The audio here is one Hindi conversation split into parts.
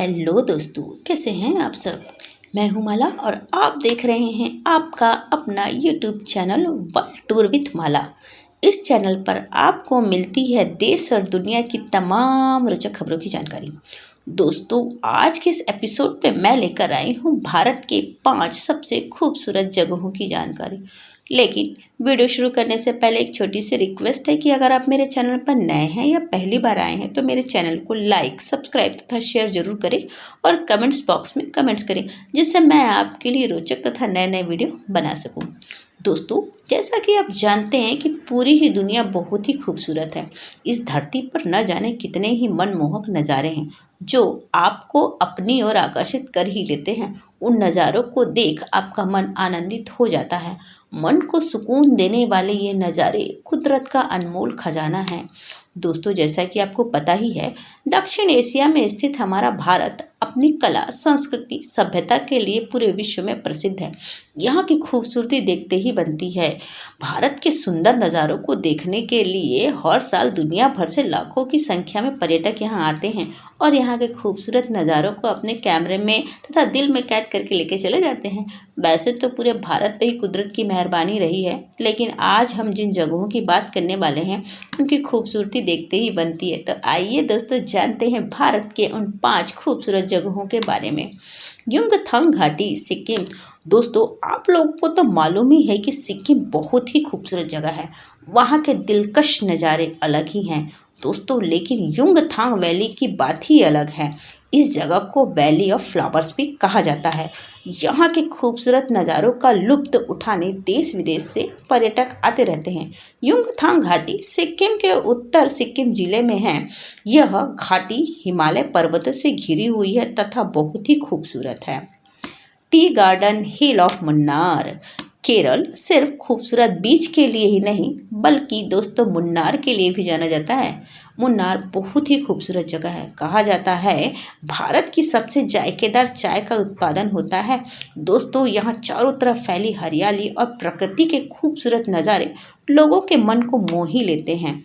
हेलो दोस्तों, कैसे हैं आप सब। मैं हूं माला और आप देख रहे हैं आपका अपना YouTube channel world tour with Mala. इस चैनल पर आपको मिलती है देश और दुनिया की तमाम रोचक खबरों की जानकारी। दोस्तों, आज के इस एपिसोड पे मैं लेकर आई हूं भारत के 5 सबसे खूबसूरत जगहों की जानकारी। लेकिन वीडियो शुरू करने से पहले एक छोटी सी रिक्वेस्ट है कि अगर आप मेरे चैनल पर नए हैं या पहली बार आए हैं तो मेरे चैनल को लाइक, सब्सक्राइब तथा शेयर जरूर करें और कमेंट्स बॉक्स में कमेंट्स करें, जिससे मैं आपके लिए रोचक तथा नए नए वीडियो बना सकूं। दोस्तों, जैसा कि आप जानते हैं कि पूरी ही दुनिया बहुत ही खूबसूरत है। इस धरती पर न जाने कितने ही मनमोहक नज़ारे हैं जो आपको अपनी ओर आकर्षित कर ही लेते हैं। उन नज़ारों को देख आपका मन आनंदित हो जाता है। मन को सुकून देने वाले ये नज़ारे कुदरत का अनमोल खजाना है। दोस्तों, जैसा कि आपको पता ही है, दक्षिण एशिया में स्थित हमारा भारत अपनी कला, संस्कृति, सभ्यता के लिए पूरे विश्व में प्रसिद्ध है। यहाँ की खूबसूरती देखते ही बनती है। भारत के सुंदर नज़ारों को देखने के लिए हर साल दुनिया भर से लाखों की संख्या में पर्यटक यहाँ आते हैं और यहाँ के खूबसूरत नज़ारों को अपने कैमरे में तथा दिल में कैद करके लेके चले जाते हैं। वैसे तो पूरे भारत पे ही कुदरत की मेहरबानी रही है, लेकिन आज हम जिन जगहों की बात करने वाले हैं उनकी खूबसूरती देखते ही बनती है। तो आइए दोस्तों, जानते हैं भारत के उन 5 खूबसूरत जगहों के बारे में। युमथांग घाटी, सिक्किम। दोस्तों, आप लोगों को तो मालूम ही है कि सिक्किम बहुत ही खूबसूरत जगह है। वहाँ के दिलकश नज़ारे अलग ही हैं दोस्तों, लेकिन युमथांग वैली की बात ही अलग है। इस जगह को वैली ऑफ फ्लावर्स भी कहा जाता है। यहाँ के खूबसूरत नज़ारों का लुत्फ उठाने देश विदेश से पर्यटक आते रहते हैं। युमथांग घाटी सिक्किम के उत्तर सिक्किम जिले में है। यह घाटी हिमालय पर्वतों से घिरी हुई है तथा बहुत ही खूबसूरत है। Tea garden hill of Munnar, Kerala सिर्फ खूबसूरत बीच के लिए ही नहीं बल्कि दोस्तों मुन्नार के लिए भी जाना जाता है। मुन्नार बहुत ही खूबसूरत जगह है। कहा जाता है भारत की सबसे जायकेदार चाय का उत्पादन होता है। दोस्तों, यहाँ चारों तरफ फैली हरियाली और प्रकृति के खूबसूरत नज़ारे लोगों के मन को मोह ही लेते हैं।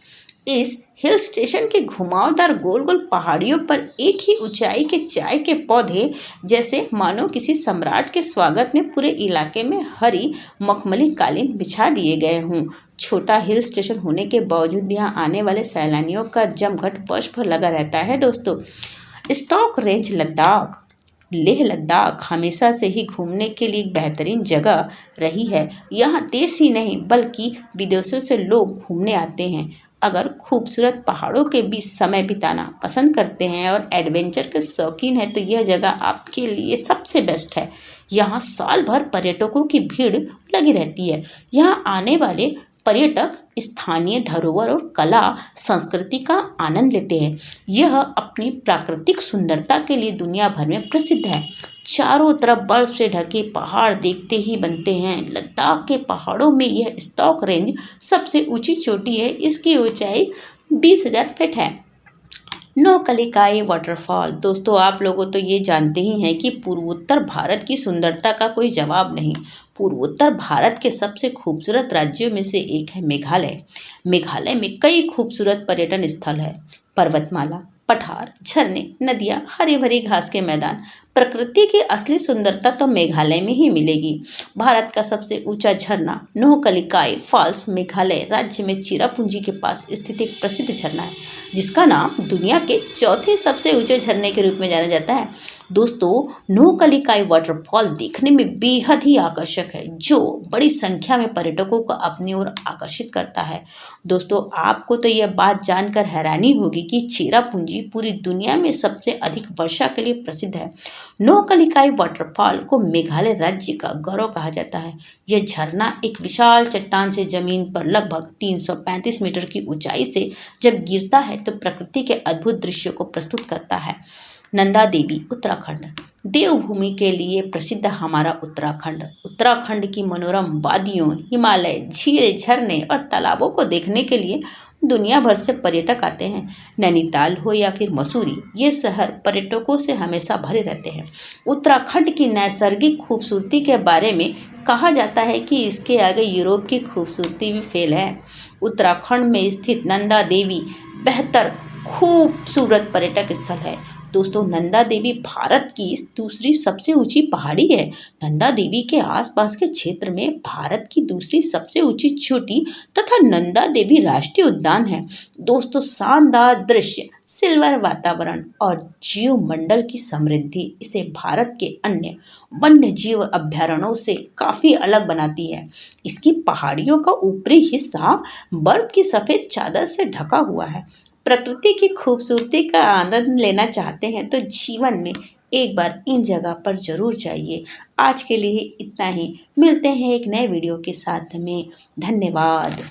इस हिल स्टेशन के घुमावदार गोल गोल पहाड़ियों पर एक ही ऊंचाई के चाय के पौधे जैसे मानो किसी सम्राट के स्वागत में पूरे इलाके में हरी मखमली कालीन बिछा दिए गए हों। छोटा हिल स्टेशन होने के बावजूद भी यहाँ आने वाले सैलानियों का जमघट वर्ष भर लगा रहता है। दोस्तों, स्टॉक रेंज, लद्दाख। लेह लद्दाख हमेशा से ही घूमने के लिए एक बेहतरीन जगह रही है। यहाँ देश ही नहीं बल्कि विदेशों से लोग घूमने आते हैं। अगर खूबसूरत पहाड़ों के बीच समय बिताना पसंद करते हैं और एडवेंचर के शौकीन हैं तो यह जगह आपके लिए सबसे बेस्ट है। यहाँ साल भर पर्यटकों की भीड़ लगी रहती है। यहाँ आने वाले पर्यटक स्थानीय धरोहर और कला संस्कृति का आनंद लेते हैं। यह अपनी प्राकृतिक सुंदरता के लिए दुनिया भर में प्रसिद्ध है। चारों तरफ बर्फ से ढके पहाड़ देखते ही बनते हैं। लद्दाख के पहाड़ों में यह स्टॉक रेंज सबसे ऊंची चोटी है। इसकी ऊंचाई 20,000 फीट है। नौकलिकाई वाटरफॉल। दोस्तों, आप लोगों तो ये जानते ही हैं कि पूर्वोत्तर भारत की सुंदरता का कोई जवाब नहीं। पूर्वोत्तर भारत के सबसे खूबसूरत राज्यों में से एक है मेघालय। मेघालय में कई खूबसूरत पर्यटन स्थल है। पर्वतमाला, पठार, झरने, नदियां, हरी भरी घास के मैदान। प्रकृति की असली सुंदरता तो मेघालय में ही मिलेगी। भारत का सबसे ऊंचा झरना नौकलिकाई फॉल्स मेघालय राज्य में चिरापुंजी के पास स्थित एक प्रसिद्ध झरना है, जिसका नाम दुनिया के चौथे सबसे ऊंचे झरने के रूप में जाना जाता है। दोस्तों, नौकलिकाई वाटरफॉल देखने में बेहद ही आकर्षक है, जो बड़ी संख्या में पर्यटकों को अपनी ओर आकर्षित करता है। दोस्तों, आपको तो यह बात जानकर हैरानी होगी कि चेरापूंजी पूरी दुनिया में सबसे अधिक वर्षा के लिए प्रसिद्ध है। नौकलिकाई वाटरफॉल को मेघालय राज्य का गौरव कहा जाता है। यह झरना एक विशाल चट्टान से जमीन पर लगभग 335 मीटर की ऊंचाई से जब गिरता है तो प्रकृति के अद्भुत दृश्यों को प्रस्तुत करता है। नंदा देवी, उत्तराखंड। देवभूमि के लिए प्रसिद्ध हमारा उत्तराखंड। उत्तराखंड की मनोरम वादियों, हिमालय, झील, झरने और तालाबों को देखने के लिए दुनिया भर से पर्यटक आते हैं। नैनीताल हो या फिर मसूरी, ये शहर पर्यटकों से हमेशा भरे रहते हैं। उत्तराखंड की नैसर्गिक खूबसूरती के बारे में कहा जाता है कि इसके आगे यूरोप की खूबसूरती भी फेल है। उत्तराखंड में स्थित नंदा देवी बेहतर खूबसूरत पर्यटक स्थल है। दोस्तों, नंदा देवी भारत की दूसरी सबसे ऊंची पहाड़ी है। नंदा देवी के आसपास के क्षेत्र में भारत की दूसरी सबसे ऊंची चोटी तथा नंदा देवी राष्ट्रीय उद्यान है। दोस्तों, शानदार दृश्य, सिल्वर वातावरण और जीव मंडल की समृद्धि इसे भारत के अन्य वन्य जीव अभ्यारण्यों से काफी अलग बनाती है। इसकी पहाड़ियों का ऊपरी हिस्सा बर्फ की सफेद चादर से ढका हुआ है। प्रकृति की खूबसूरती का आनंद लेना चाहते हैं तो जीवन में एक बार इन जगह पर जरूर जाइए। आज के लिए इतना ही। मिलते हैं एक नए वीडियो के साथ में। धन्यवाद।